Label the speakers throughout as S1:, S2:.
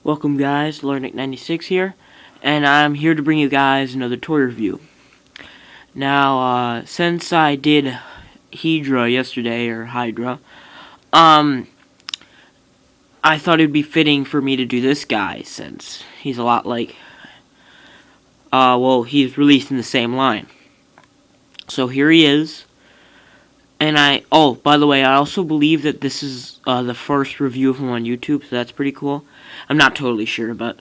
S1: Welcome guys, LearnIt96 here, and I'm here to bring you guys another toy review. Now, since I did Hydra yesterday, or Hydra, I thought it'd be fitting for me to do this guy, since he's a lot like, he's released in the same line. So here he is, and by the way, I also believe that this is the first review of him on YouTube, so that's pretty cool. I'm not totally sure, but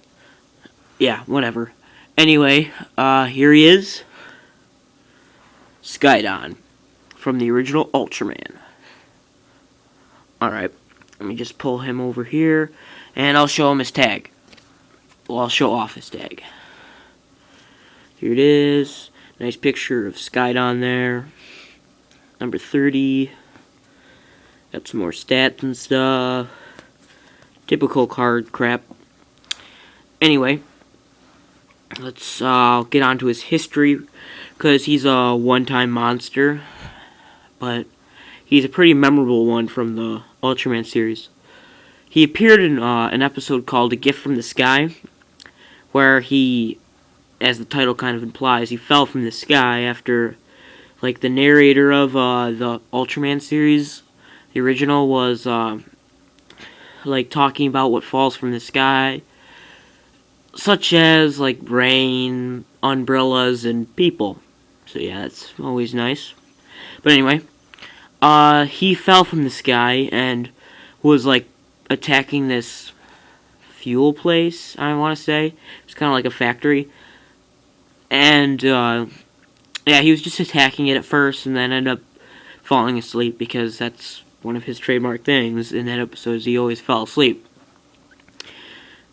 S1: yeah, whatever. Anyway, here he is. Skydon, from the original Ultraman. Alright, let me just pull him over here, and I'll show him his tag. Well, I'll show off his tag. Here it is. Nice picture of Skydon there. Number 30. Got some more stats and stuff. Typical card crap. Anyway, let's get on to his history, because he's a one-time monster, but he's a pretty memorable one from the Ultraman series. He appeared in an episode called A Gift from the Sky, where he, as the title kind of implies, he fell from the sky after, like, the narrator of the Ultraman series, the original, was like talking about what falls from the sky, such as like rain, umbrellas, and people. So yeah, that's always nice. But anyway, he fell from the sky and was like attacking this fuel place, I want to say. It's kind of like a factory. And yeah, he was just attacking it at first and then ended up falling asleep, because that's one of his trademark things in that episode, is he always fell asleep.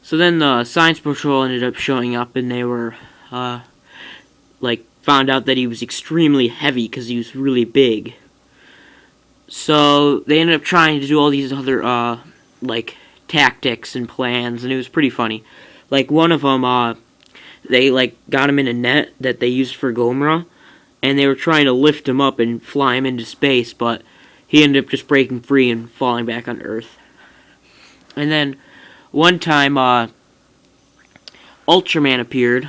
S1: So then the Science Patrol ended up showing up, and they were, found out that he was extremely heavy because he was really big. So they ended up trying to do all these other, tactics and plans, and it was pretty funny. Like, one of them, they, got him in a net that they used for Gomra, and they were trying to lift him up and fly him into space, but he ended up just breaking free and falling back on Earth. And then one time, Ultraman appeared.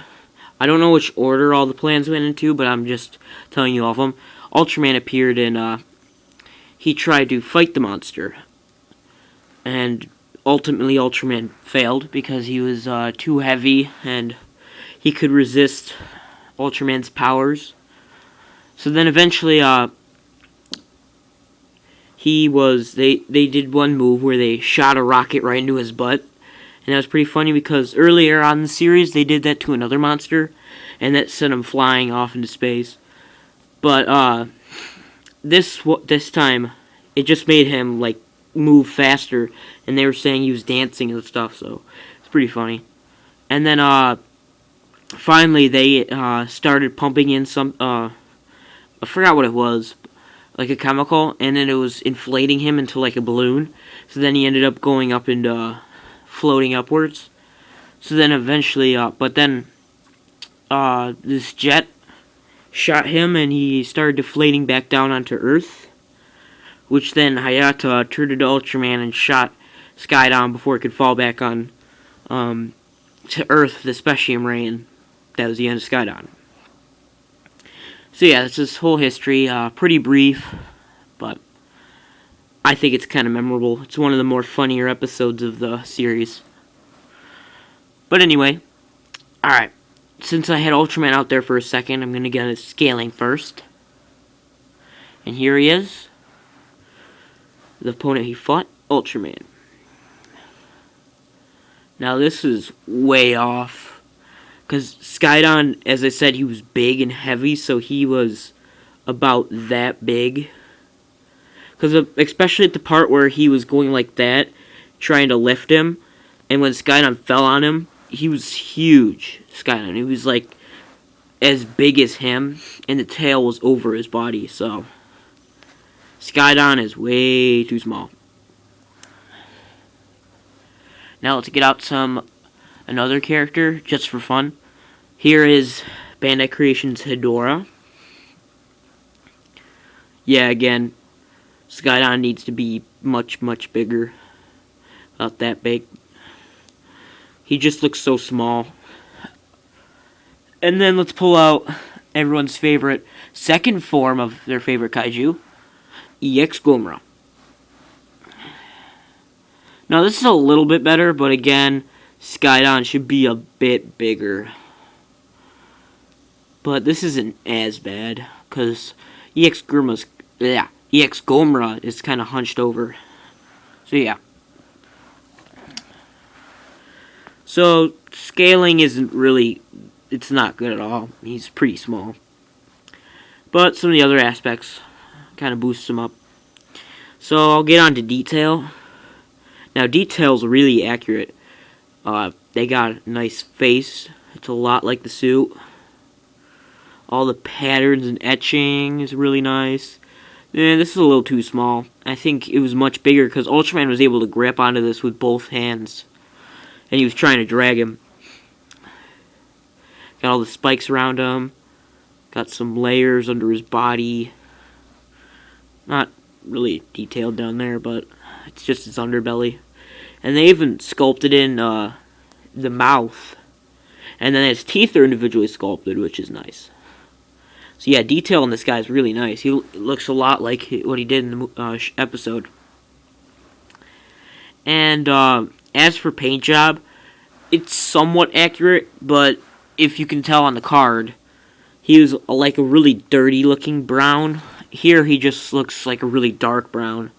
S1: I don't know which order all the plans went into, but I'm just telling you all of them. Ultraman appeared, and he tried to fight the monster. And ultimately, Ultraman failed because he was too heavy, and he could resist Ultraman's powers. So then eventually, they did one move where they shot a rocket right into his butt. And that was pretty funny, because earlier on in the series, they did that to another monster, and that sent him flying off into space. But, this time, it just made him, move faster, and they were saying he was dancing and stuff, so it's pretty funny. And then, finally, they, started pumping in some, I forgot what it was, like a chemical, and then it was inflating him into like a balloon. So then he ended up going up and floating upwards. So then eventually, this jet shot him, and he started deflating back down onto Earth, which then Hayata turned into Ultraman and shot Skydon before it could fall back on to Earth with the Specium Ray, and that was the end of Skydon. So yeah, that's his whole history. Pretty brief, but I think it's kind of memorable. It's one of the more funnier episodes of the series. But anyway, alright. Since I had Ultraman out there for a second, I'm going to get his scaling first. And here he is. The opponent he fought, Ultraman. Now this is way off, because Skydon, as I said, he was big and heavy, so he was about that big. Because especially at the part where he was going like that, trying to lift him, and when Skydon fell on him, he was huge. Skydon, he was like as big as him, and the tail was over his body, so Skydon is way too small. Now let's get out another character, just for fun. Here is Bandai Creations Hedorah. Yeah, again, Skydon needs to be much, much bigger. About that big. He just looks so small. And then let's pull out everyone's favorite second form of their favorite kaiju, EX Gomra. Now this is a little bit better, but again, Skydon should be a bit bigger. But this isn't as bad, because EX Gomra is kind of hunched over. So yeah. So scaling isn't really, it's not good at all. He's pretty small. But some of the other aspects kind of boosts him up. So I'll get on to detail. Now detail's really accurate. They got a nice face. It's a lot like the suit. All the patterns and etching is really nice. And this is a little too small. I think it was much bigger because Ultraman was able to grip onto this with both hands. And he was trying to drag him. Got all the spikes around him. Got some layers under his body. Not really detailed down there, but it's just his underbelly. And they even sculpted in the mouth. And then his teeth are individually sculpted, which is nice. So yeah, detail on this guy is really nice. He looks a lot like what he did in the episode. And as for paint job, it's somewhat accurate, but if you can tell on the card, he was like a really dirty looking brown. Here he just looks like a really dark brown.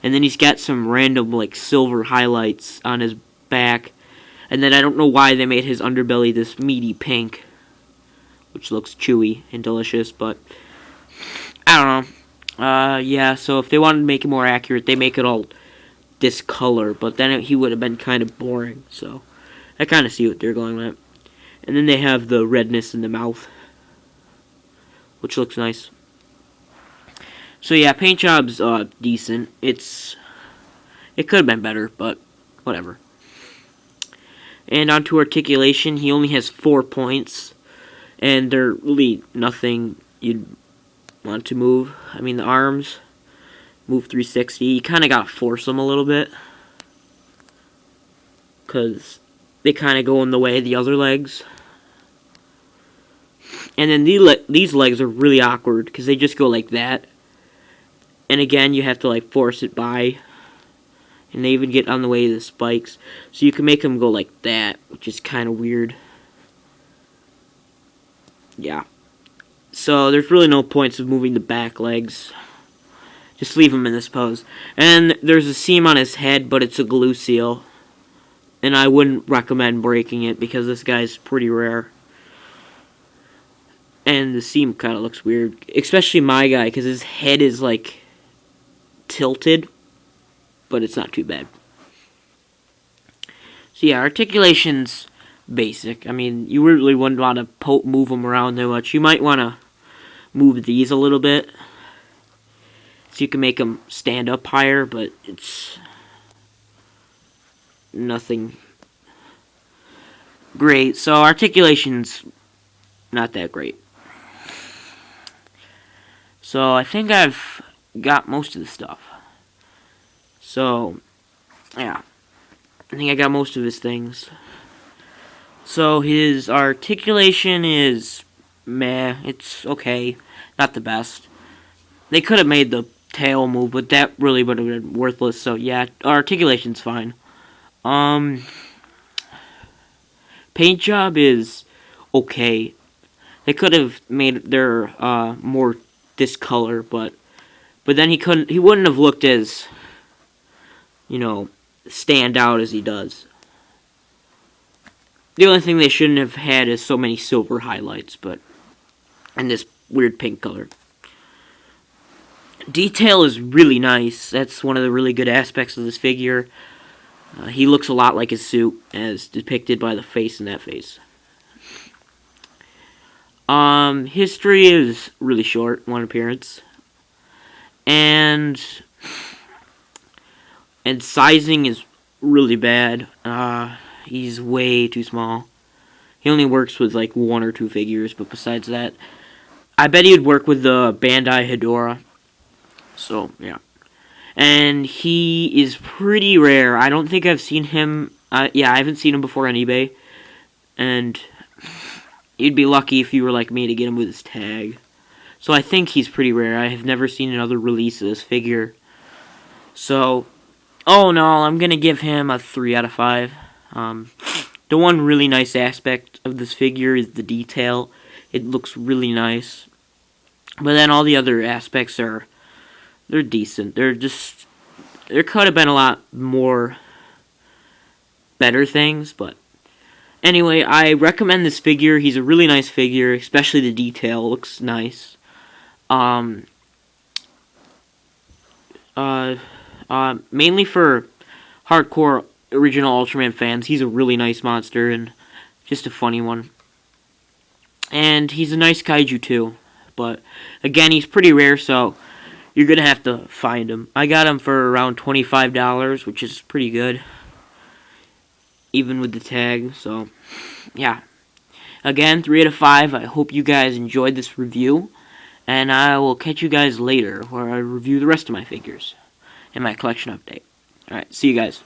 S1: And then he's got some random like silver highlights on his back. And then I don't know why they made his underbelly this meaty pink, which looks chewy and delicious, but I don't know. Yeah, so if they wanted to make it more accurate, they make it all this color, but then he would have been kind of boring, so I kind of see what they're going with. And then they have the redness in the mouth, which looks nice. So yeah, paint job's decent. It could have been better, but whatever. And onto articulation, he only has 4 points. And they're really nothing you'd want to move. I mean, the arms move 360. You kind of got to force them a little bit, because they kind of go in the way of the other legs. And then these legs are really awkward, because they just go like that. And again, you have to like force it by. And they even get on the way of the spikes. So you can make them go like that, which is kind of weird. Yeah. So there's really no points of moving the back legs. Just leave him in this pose. And there's a seam on his head, but it's a glue seal. And I wouldn't recommend breaking it because this guy's pretty rare. And the seam kind of looks weird. Especially my guy, because his head is like tilted. But it's not too bad. So yeah, articulation's basic. I mean, you really wouldn't want to move them around that much. You might want to move these a little bit so you can make them stand up higher, but it's nothing great. So articulation's not that great. So I think I've got most of the stuff. So yeah, I think I got most of his things. So his articulation is meh. It's okay. Not the best. They could have made the tail move, but that really would have been worthless. So yeah, articulation's fine. Paint job is okay. They could have made their more this color, but then he wouldn't have looked as, you know, stand out as he does. The only thing they shouldn't have had is so many silver highlights, and this weird pink color. Detail is really nice. That's one of the really good aspects of this figure. He looks a lot like his suit, as depicted by the face in that face. History is really short, 1 appearance. And sizing is really bad. He's way too small. He only works with like 1 or 2 figures, but besides that, I bet he would work with the Bandai Hedorah. So, yeah. And he is pretty rare. I don't think I've seen him Yeah, I haven't seen him before on eBay, and you'd be lucky if you were like me to get him with his tag. So I think he's pretty rare. I have never seen another release of this figure. So, oh no, I'm gonna give him a 3 out of 5. The one really nice aspect of this figure is the detail. It looks really nice. But then all the other aspects they're decent. There could have been a lot more better things, but anyway, I recommend this figure. He's a really nice figure, especially the detail looks nice. Mainly for hardcore original Ultraman fans, he's a really nice monster and just a funny one. And he's a nice kaiju too, but again, he's pretty rare, so you're gonna have to find him. I got him for around $25, which is pretty good, even with the tag. So, yeah. Again, 3 out of 5. I hope you guys enjoyed this review, and I will catch you guys later, where I review the rest of my figures in my collection update. Alright, see you guys.